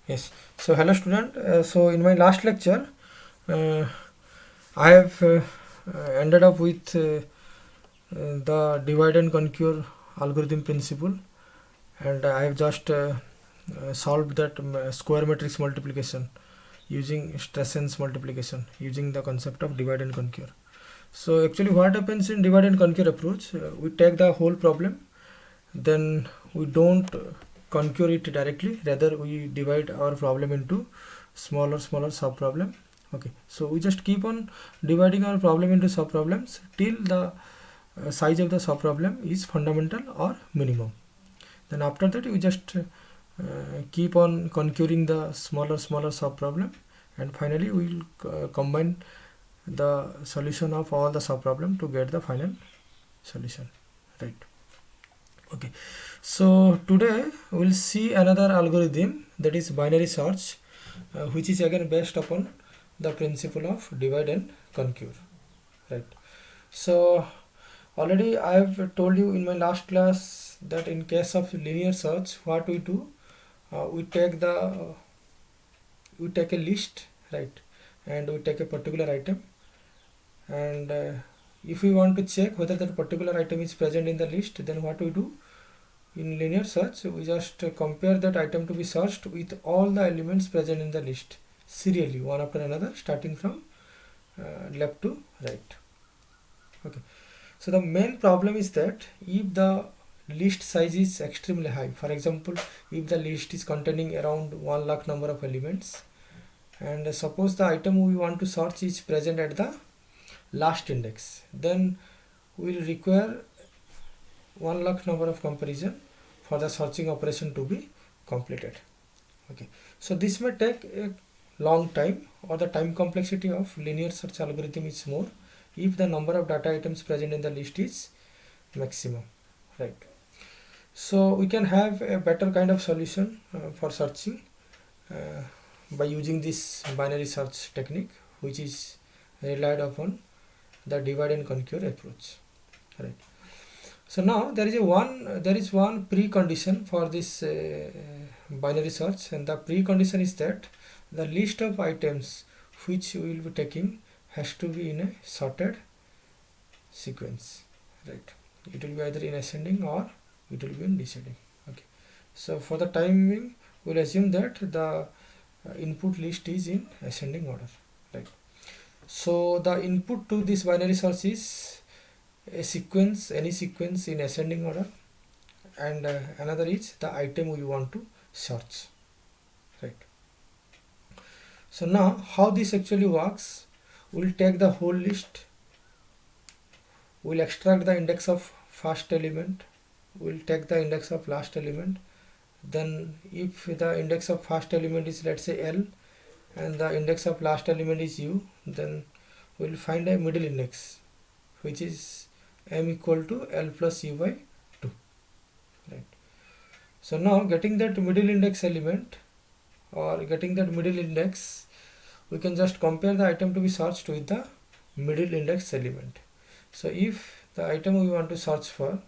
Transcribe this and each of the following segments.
Yes. So hello student. So in my last lecture, uh, I have ended up with the divide and conquer algorithm principle, and I have just solved that square matrix multiplication using Strassen's multiplication using the concept of divide and conquer. So actually, what happens in divide and conquer approach? We take the whole problem, then we don't conquer it directly, rather we divide our problem into smaller sub problem. Okay, so we just keep on dividing our problem into sub problems till the size of the sub problem is fundamental or minimum. Then after that we just keep on conquering the smaller sub problem, and finally we will combine the solution of all the sub problem to get the final solution, right? Okay, so today we'll see another algorithm, that is binary search, which is again based upon the principle of divide and conquer, right? So already I have told you in my last class that in case of linear search, what we do, we take a list, right, and we take a particular item, and if we want to check whether that particular item is present in the list, then what we do in linear search, we just compare that item to be searched with all the elements present in the list serially, one after another, starting from left to right. Okay, so the main problem is that if the list size is extremely high, for example, if the list is containing around 1 lakh number of elements, and suppose the item we want to search is present at the last index, then we will require 1 lakh number of comparison for the searching operation to be completed. Okay, so this may take a long time, or the time complexity of linear search algorithm is more if the number of data items present in the list is maximum, right? So we can have a better kind of solution for searching uh, by using this binary search technique, which is relied upon the divide and conquer approach, right? So now there is one precondition for this binary search, and the precondition is that the list of items which we will be taking has to be in a sorted sequence, right? It will be either in ascending or it will be in descending. Okay, so for the time being, we'll assume that the input list is in ascending order, right? So the input to this binary search is a sequence, any sequence in ascending order, and another is the item we want to search, right? So now how this actually works, we'll take the whole list, we'll extract the index of first element, we'll take the index of last element, then if the index of first element is, let's say, L, and the index of last element is U, then we'll find a middle index which is m equal to L plus U by 2, right? So now getting that middle index element, or getting that middle index, we can just compare the item to be searched with the middle index element. So if the item we want to search for,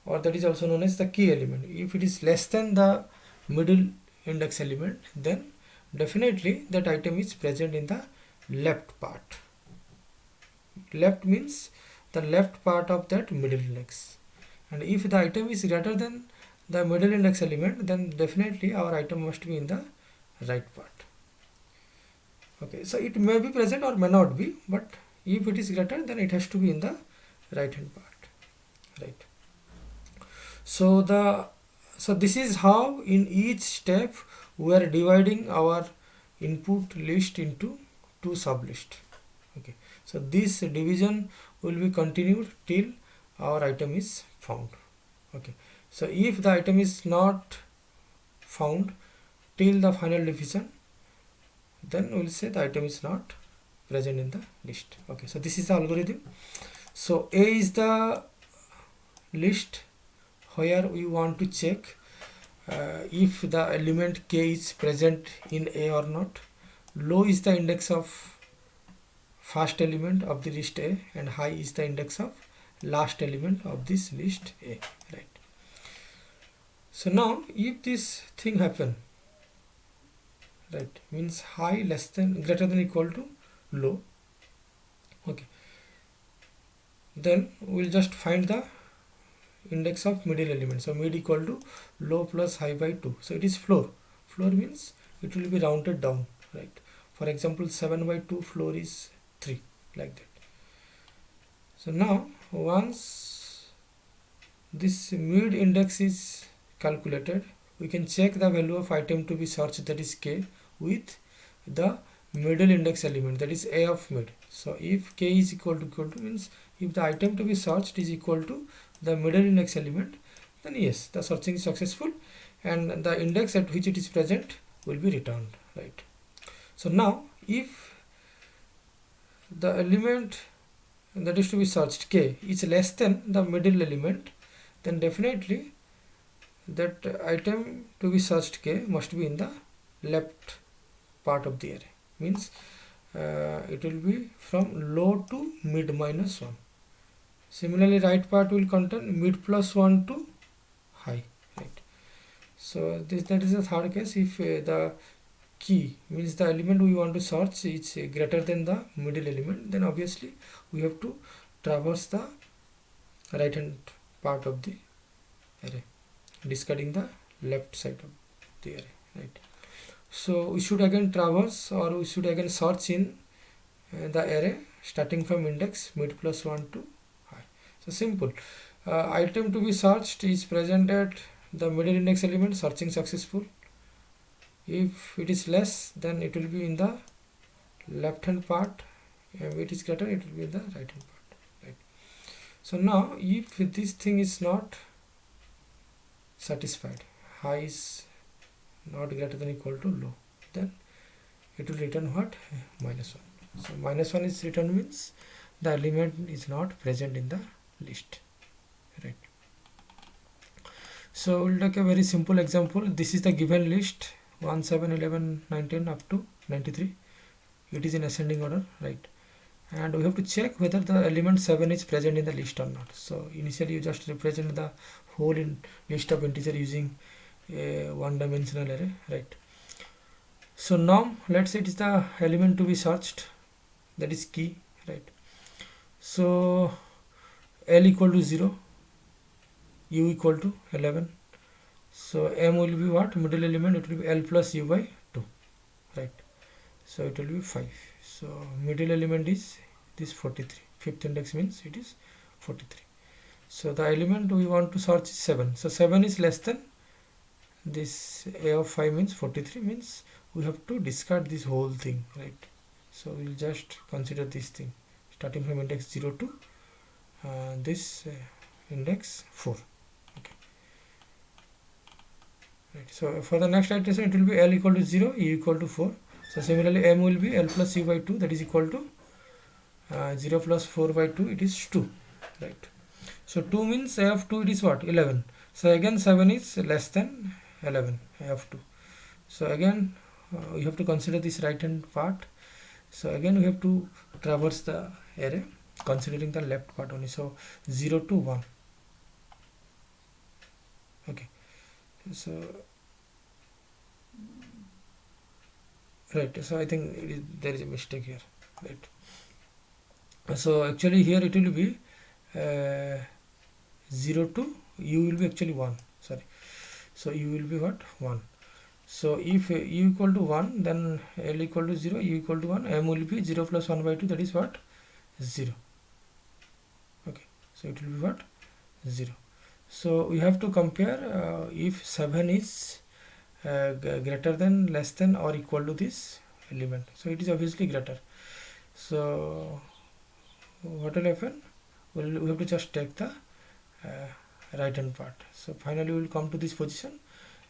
or that is also known as the key element, if it is less than the middle index element, then definitely that item is present in the left part. Left means the left part of that middle index, and if the item is greater than the middle index element, then definitely our item must be in the right part. Okay, so it may be present or may not be, but if it is greater, then it has to be in the right hand part, right? So this is how in each step we are dividing our input list into two sublist. Okay, so this division will be continued till our item is found. Okay, so if the item is not found till the final division, then we will say the item is not present in the list. Okay, so this is the algorithm. So A is the list where we want to check if the element k is present in A or not. Low is the index of first element of the list A, and high is the index of last element of this list A, right? So now if this thing happen, right? Means high less than greater than equal to low. Okay, then we'll just find the index of middle element. So mid equal to low plus high by 2. So it is floor. Floor means it will be rounded down, right? For example, 7 by 2 floor is 3, like that. So now once this mid index is calculated, we can check the value of item to be searched, that is k, with the middle index element, that is a of mid. So if k is equal to means if the item to be searched is equal to the middle index element, then yes, the searching is successful and the index at which it is present will be returned, right? So now if the element that is to be searched k is less than the middle element, then definitely that item to be searched k must be in the left part of the array. Means it will be from low to mid minus 1. Similarly, right part will contain mid plus 1 to high, right? So that is the third case. If the key means the element we want to search is greater than the middle element, then obviously we have to traverse the right hand part of the array, discarding the left side of the array, right? So we should again traverse, or we should again search in the array starting from index mid plus 1 to high. So simple. Item to be searched is present at the middle index element, searching successful. If it is less, then it will be in the left hand part. If it is greater, it will be in the right hand part, right? So now if this thing is not satisfied, high is not greater than equal to low, then it will return what? -1. So -1 is returned means the element is not present in the list, right? So we'll take a very simple example. This is the given list 1, 7, 11, 19 up to 93. It is in ascending order, right? And we have to check whether the element 7 is present in the list or not. So initially you just represent the whole list of integer using a one-dimensional array, right? So now let's say it is the element to be searched, that is key, right? So L equal to 0, U equal to 11. So M will be what? Middle element, it will be L plus U by 2, right? So it will be 5. So middle element is this 43. Fifth index means it is 43. So the element we want to search is 7. So 7 is less than this A of 5 means 43, means we have to discard this whole thing, right? So we'll just consider this thing starting from index 0 to this index 4. Okay, right. So for the next iteration it will be L equal to 0, U equal to 4. So similarly M will be L plus U by 2, that is equal to 0 plus 4 by 2, it is 2, right? So 2 means A of 2, it is what? 11. So again 7 is less than 11, A of 2. So again we have to consider this right hand part. So again we have to traverse the array considering the left part only. So 0 to 1. Okay, so right, so I think there is a mistake here, right? So actually here it will be 0 to U will be actually 1, sorry. So U will be what? 1. So if U equal to 1, then L equal to 0, U equal to 1, M will be 0 plus 1 by 2, that is what? 0. Okay, so it will be what? 0. So we have to compare if 7 is greater than, less than, or equal to this element. So it is obviously greater. So what will happen? We have to just take the right hand part. So finally we will come to this position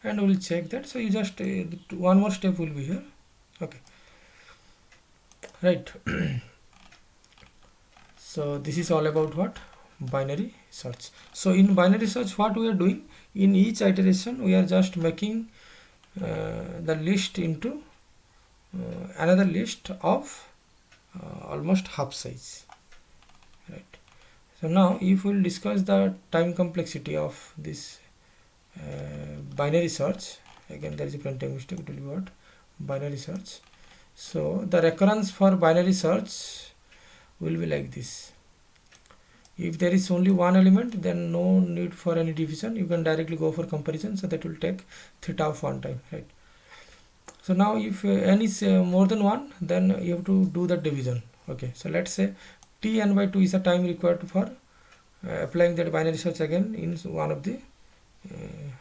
and we will check that. So you just one more step will be here. Okay, right. So this is all about what? Binary search. So in binary search, what we are doing, in each iteration we are just making the list into another list of almost half size, right? So now if we will discuss the time complexity of this binary search, again there is a printing mistake, it will be what? binary search. So the recurrence for binary search will be like this. If there is only one element, then no need for any division, you can directly go for comparison, so that will take theta of 1 time, right? So now if n is more than 1, then you have to do the division. Okay, so let's say Tn by 2 is the time required for applying that binary search again in one of the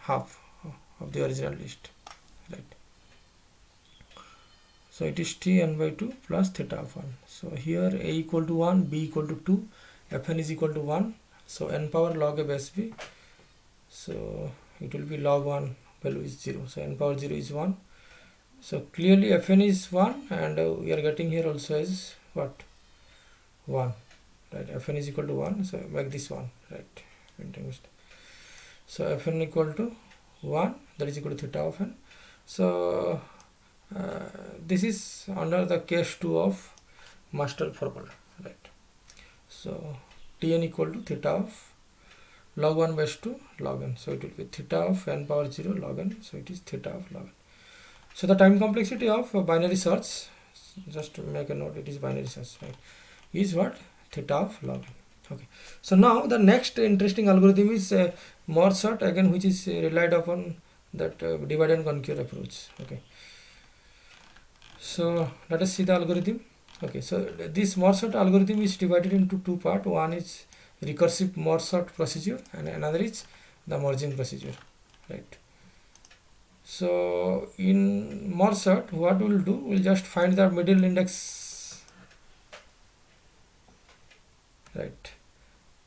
half of the original list, right? So it is Tn by 2 plus theta of 1. So here a equal to 1, b equal to 2, fn is equal to 1. So n power log a base b. So it will be log 1 value is 0. So n power 0 is 1. So clearly fn is 1, and we are getting here also as what? 1, right? Fn is equal to 1. So make this 1, right? So fn equal to 1, that is equal to theta of n. So this is under the case 2 of master formula, right? So Tn equal to theta of log 1 base 2 log n. So it will be theta of n power 0 log n. So it is theta of log n. So the time complexity of binary search, just to make a note, it is binary search, right, is what? Theta of log n. Okay. So now the next interesting algorithm is merge sort, again, which is relied upon that divide and conquer approach. Okay. So let us see the algorithm. Okay, so this merge sort algorithm is divided into two parts. One is recursive merge sort procedure, and another is the merging procedure, right? So in merge sort, what we'll do, we'll just find the middle index, right?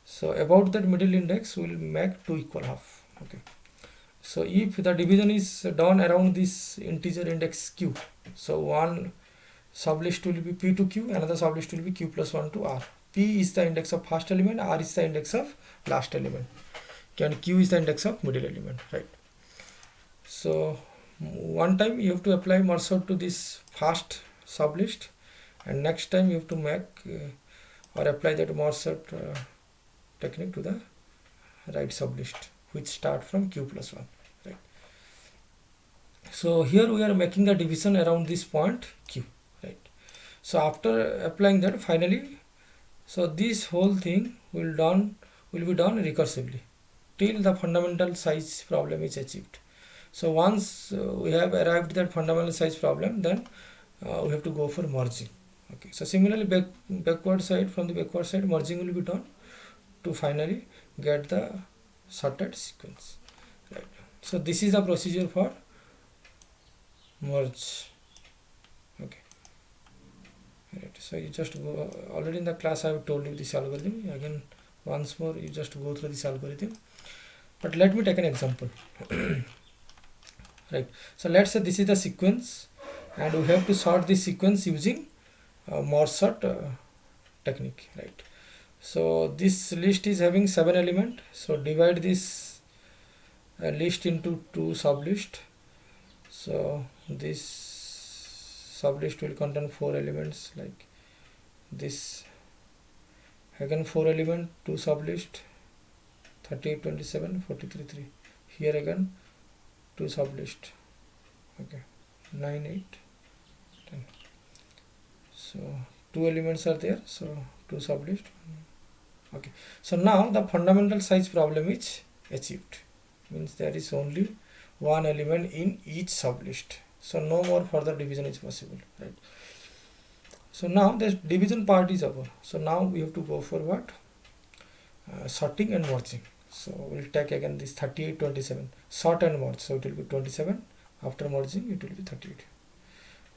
So about that middle index, we'll make 2 equal half. Okay. So if the division is done around this integer index q, so one sublist will be p to q, another sublist will be q plus 1 to r. P is the index of first element, r is the index of last element, and q is the index of middle element, right? So one time you have to apply merge sort to this first sublist, and next time you have to make or apply that merge sort technique to the right sublist, which start from q plus 1, right? So here we are making the division around this point q, right? So after applying that, finally, so this whole thing will be done recursively till the fundamental size problem is achieved. So once we have arrived at that fundamental size problem, then we have to go for merging. Okay. So similarly, backward side, from the backward side, merging will be done to finally get the sorted sequence, right? So this is the procedure for merge. Okay, right. So you just go, already in the class I have told you this algorithm. Again, once more, you just go through this algorithm, but let me take an example. Right, so let's say this is the sequence, and we have to sort this sequence using merge sort technique, right? So this list is having 7 elements, so divide this list into 2 sublist. So this sublist will contain 4 elements, like this. Again 4 element, 2 sublist, 38, 27, 43, 3. Here again 2 sublist. Okay, 9, 8, 10. So 2 elements are there, so 2 sublist. Okay, so now the fundamental size problem is achieved, means there is only one element in each sublist, so no more further division is possible, right? So now the division part is over. So now we have to go for what? Sorting and merging. So we'll take again this 38, 27, sort and merge. So it will be 27. After merging, it will be 38.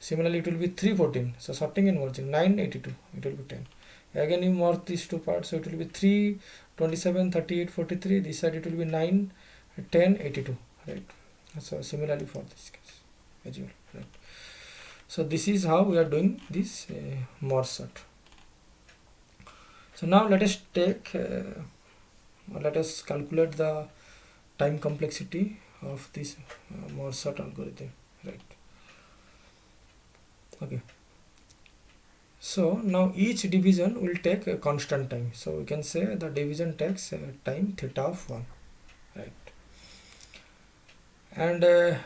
Similarly, it will be 314. So sorting and merging, 9, 82. It will be 10. Again, you merge these two parts. So it will be 3, 27, 38, 43. This side it will be 9, 10, 82. Right. So similarly for this case, as well. Right. So this is how we are doing this merge sort. So now let us take, let us calculate the time complexity of this merge sort algorithm, right? Okay. So now each division will take a constant time. So we can say the division takes time theta of 1, right? And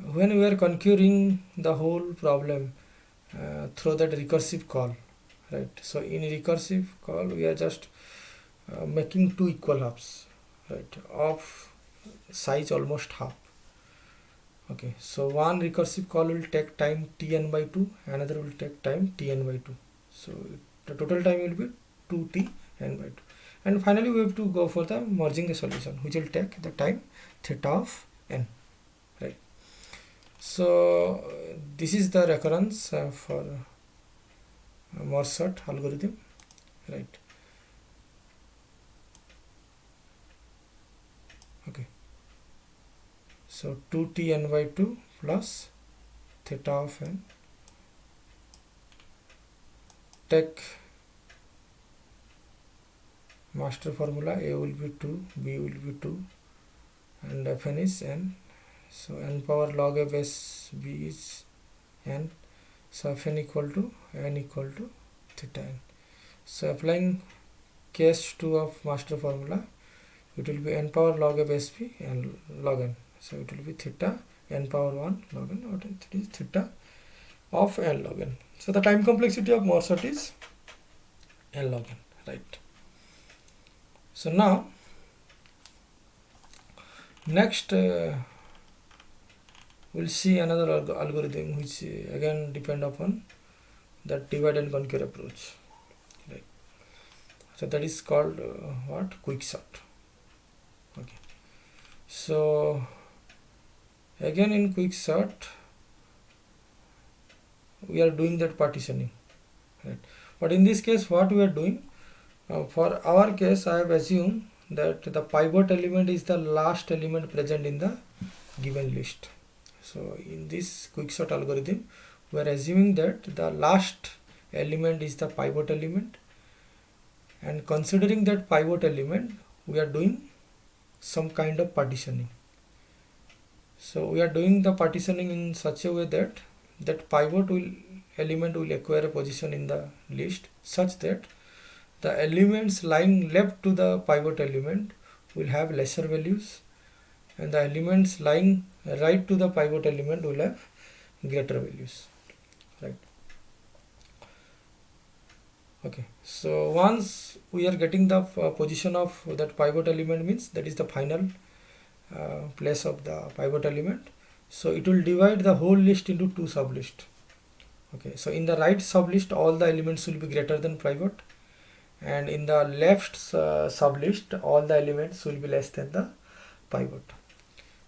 when we are conquering the whole problem through that recursive call, right? So in recursive call we are just making two equal halves, right, of size almost half. Okay, so one recursive call will take time tn by 2, another will take time tn by 2. So the total time will be 2tn by 2. And finally we have to go for the merging the solution, which will take the time theta of n, right? So this is the recurrence for merge sort algorithm, right? Okay, so 2tn by 2 plus theta of n, take master formula, a will be 2, b will be 2, and fn is n. So n power log a base b is n. So fn equal to n equal to theta n. So applying case 2 of master formula, it will be n power log a base b and log n. So it will be theta n power 1 log n, or it is theta of n log n. So the time complexity of merge sort is n log n, right? So now next we'll see another algorithm which again depend upon that divide and conquer approach, right? So that is called what, quicksort. Okay, so again in quicksort we are doing that partitioning, right? But in this case what we are doing, for our case I have assumed that the pivot element is the last element present in the given list. So in this quicksort algorithm we are assuming that the last element is the pivot element, and considering that pivot element we are doing some kind of partitioning. So we are doing the partitioning in such a way that that pivot element will acquire a position in the list such that the elements lying left to the pivot element will have lesser values, and the elements lying right to the pivot element will have greater values, right? Okay, so once we are getting the position of that pivot element, means that is the final place of the pivot element, so it will divide the whole list into two sublists. Okay, so in the right sublist all the elements will be greater than pivot, and in the left sublist all the elements will be less than the pivot.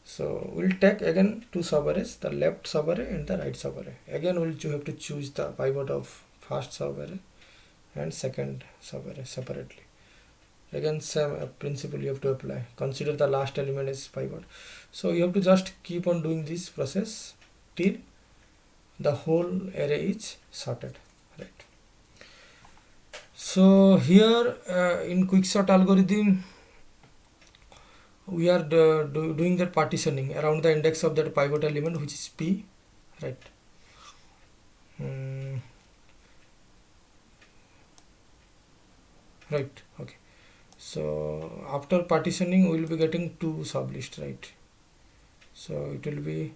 So we'll take again two subarrays, the left subarray and the right subarray. Again we'll have to choose the pivot of first subarray and second subarray separately. Again same principle you have to apply, consider the last element as pivot. So you have to just keep on doing this process till the whole array is sorted, right? So here in quicksort algorithm we are doing that partitioning around the index of that pivot element, which is p, right? Right, okay. So after partitioning we will be getting two sublists, right? So it will be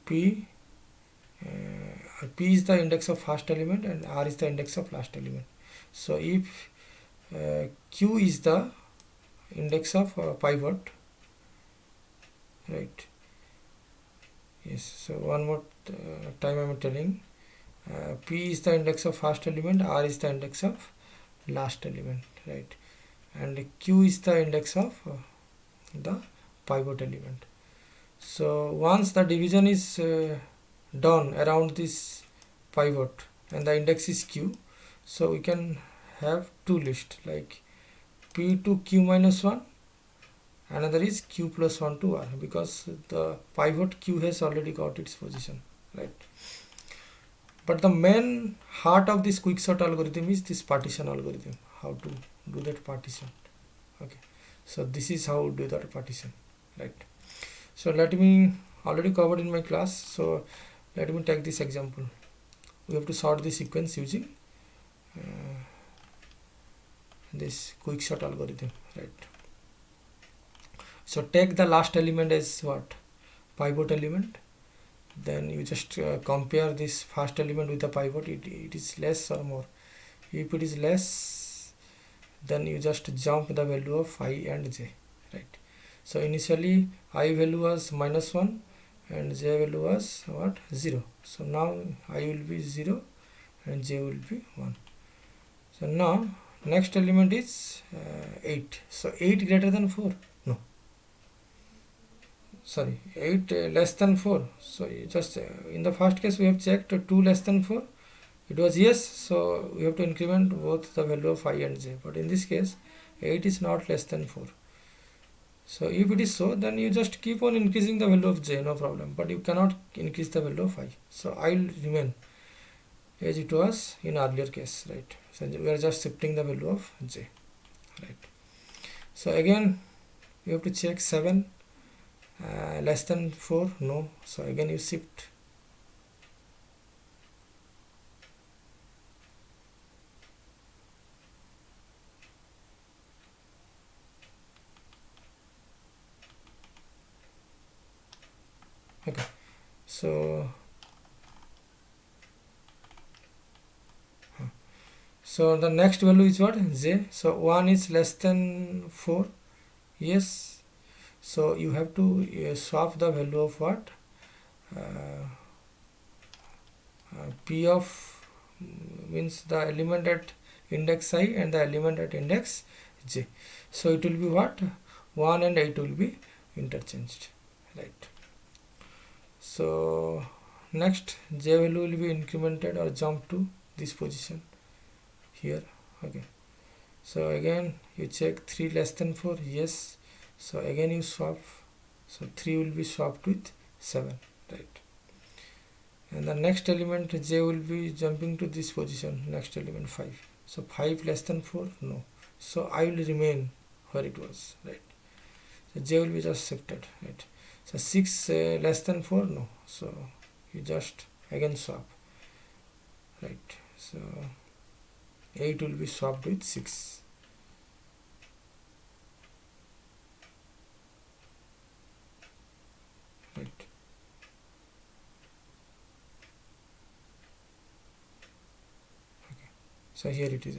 p, p is the index of first element and r is the index of last element. So if q is the index of pivot, right? Yes, so one more time I am telling, p is the index of first element, r is the index of last element, right? And q is the index of the pivot element. So once the division is done around this pivot and the index is q, so we can have two lists like p to q minus 1, another is q plus 1 to r, because the pivot q has already got its position, right? But the main heart of this quicksort algorithm is this partition algorithm, how to do that partition. Okay, so this is how do that partition, right? So let me, already covered in my class, so let me take this example. We have to sort the sequence using this quicksort algorithm, right? So take the last element as what, pivot element, then you just compare this first element with the pivot. It is less or more. If it is less, then you just jump the value of I and j, right? So initially I value was -1 and j value was what, 0. So now I will be 0 and j will be 1. So now next element is 8. So 8 greater than 4, no, sorry, 8 less than 4. So you just in the first case we have checked 2 less than 4, it was yes, so we have to increment both the value of I and j. But in this case 8 is not less than 4. So if it is so, then you just keep on increasing the value of j, no problem, but you cannot increase the value of I. So I will remain as it was in earlier case, right? So we are just shifting the value of j, right? So again you have to check 7 less than 4, no. So again you shift. Okay, so the next value is what, j. So 1 is less than 4, yes. So you have to swap the value of what, p of means the element at index I and the element at index j. So it will be what, 1 and 8 will be interchanged, right? So next j value will be incremented or jump to this position here. Okay, so again you check 3 less than 4, yes. So again you swap. So 3 will be swapped with 7, right? And the next element j will be jumping to this position, next element 5. So 5 less than 4, no. So I will remain where it was, right? So j will be just shifted, right? So 6 less than 4, no. So you just again swap, right? So 8 will be swapped with 6, right? Okay, so here it is,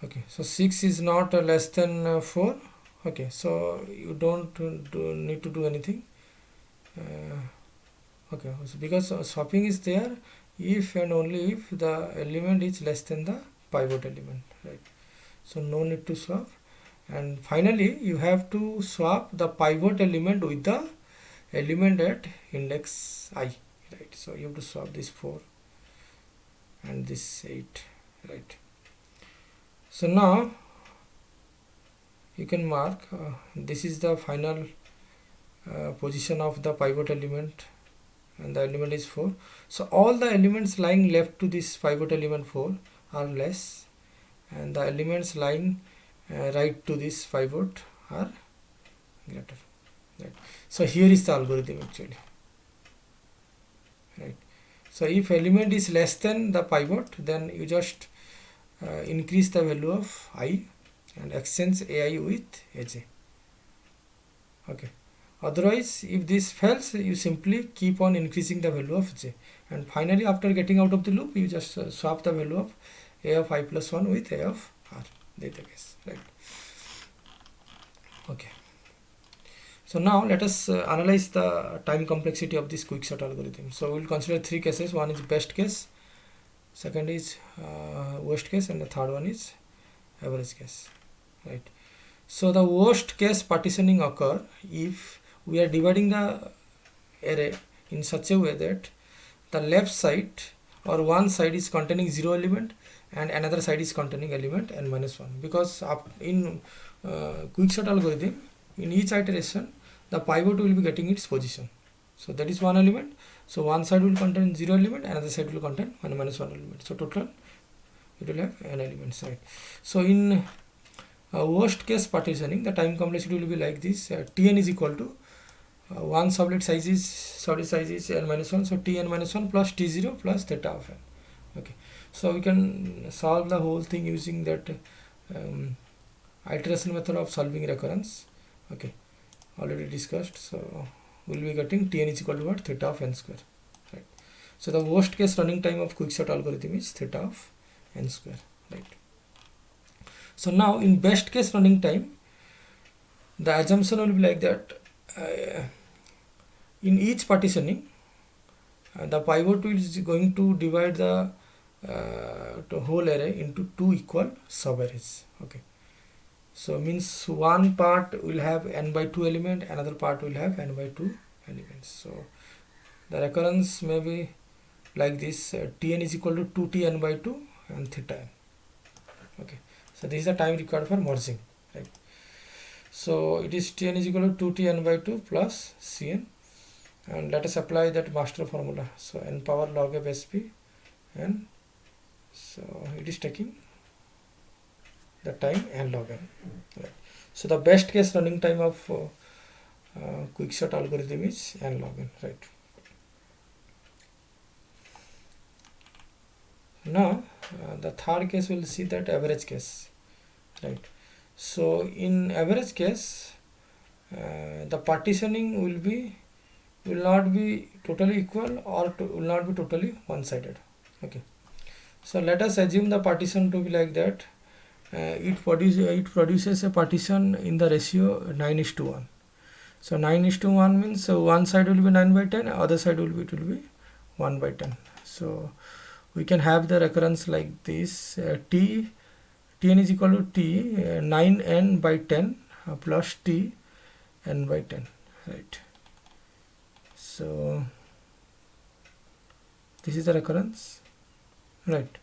okay. So 6 is not less than 4. Okay, so you don't need to do anything. Okay, so because swapping is there if and only if the element is less than the pivot element, right? So no need to swap. And finally you have to swap the pivot element with the element at index I, right? So you have to swap this 4 and this 8, right? So now you can mark this is the final position of the pivot element, and the element is 4. So all the elements lying left to this pivot element 4 are less, and the elements lying right to this pivot are greater, right? So here is the algorithm actually, right? So if element is less than the pivot, then you just increase the value of I and exchange ai with aj. Okay, otherwise if this fails, you simply keep on increasing the value of j, and finally after getting out of the loop you just swap the value of a of I plus 1 with a of r, database, right? Okay, so now let us analyze the time complexity of this quicksort algorithm. So we will consider 3 cases. One is best case, second is worst case, and the third one is average case, right? So the worst case partitioning occur if we are dividing the array in such a way that the left side or one side is containing 0 element and another side is containing element n minus 1, because in quicksort algorithm in each iteration the pivot will be getting its position. So that is one element, so one side will contain 0 element, another side will contain n minus 1 element, so total it will have n elements, right? So in worst case partitioning, the time complexity will be like this. Tn is equal to one solid size is n minus 1, so tn minus 1 plus t0 plus theta of n. Okay, so we can solve the whole thing using that iteration method of solving recurrence. Okay, already discussed. So will be getting Tn is equal to what? Theta of n square, right? So the worst case running time of quicksort algorithm is theta of n square, right? So now in best case running time, the assumption will be like that, in each partitioning, the pivot is going to divide the whole array into two equal sub-arrays. Okay, so means one part will have n by 2 element, another part will have n by 2 elements. So the recurrence may be like this, Tn is equal to 2Tn by 2 and theta n. Okay, so this is the time required for merging, right? So it is Tn is equal to 2Tn by 2 plus Cn, and let us apply that master formula. So n power log of Sp, and so it is taking the time n log n, right? So the best case running time of quicksort algorithm is n log n, right? Now the third case we'll see that average case, right? So in average case, the partitioning will not be totally equal, or will not be totally one-sided. Okay, so let us assume the partition to be like that. It produces a partition in the ratio 9:1. So 9:1 means, so one side will be 9 by 10, other side will be 1 by 10. So we can have the recurrence like this, Tn is equal to T 9n by 10 plus T n by 10, right? So this is the recurrence, right?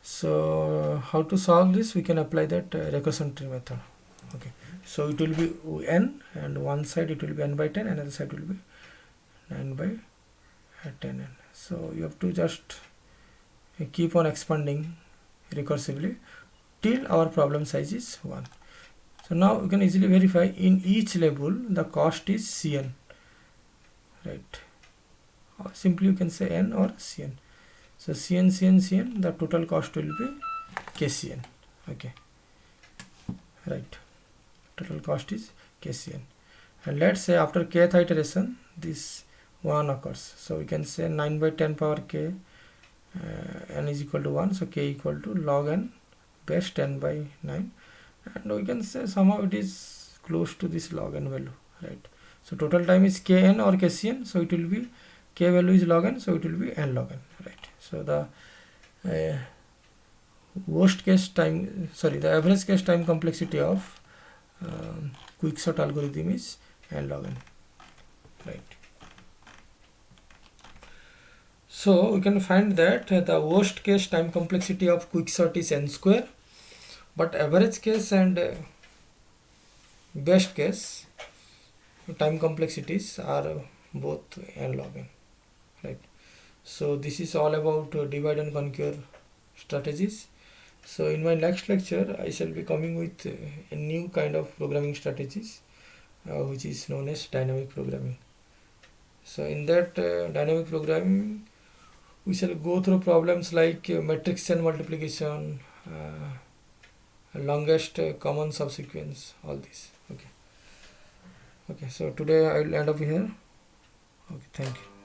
So how to solve this? We can apply that recursion tree method. Okay, so it will be n, and one side it will be n by 10, another side will be 9 by 10n. So you have to just keep on expanding recursively till our problem size is 1. So now you can easily verify in each label the cost is Cn, right? Or simply you can say n or Cn. So Cn, the total cost will be Kcn. Okay, right? Total cost is Kcn, and let's say after kth iteration this 1 occurs. So we can say 9 by 10 power k, n is equal to 1, so k equal to log n base 10 by 9, and we can say somehow it is close to this log n value, right? So total time is kn or Kcn, so it will be, k value is log n, so it will be n log n, right? So the the average case time complexity of quicksort algorithm is n log n, right? So we can find that the worst case time complexity of quicksort is n square, but average case and best case time complexities are both n log n, right? So this is all about divide and conquer strategies. So in my next lecture I shall be coming with a new kind of programming strategies, which is known as dynamic programming. So in that dynamic programming we shall go through problems like matrix chain multiplication, longest common subsequence, all this. Okay, so today I will end up here. Okay, thank you.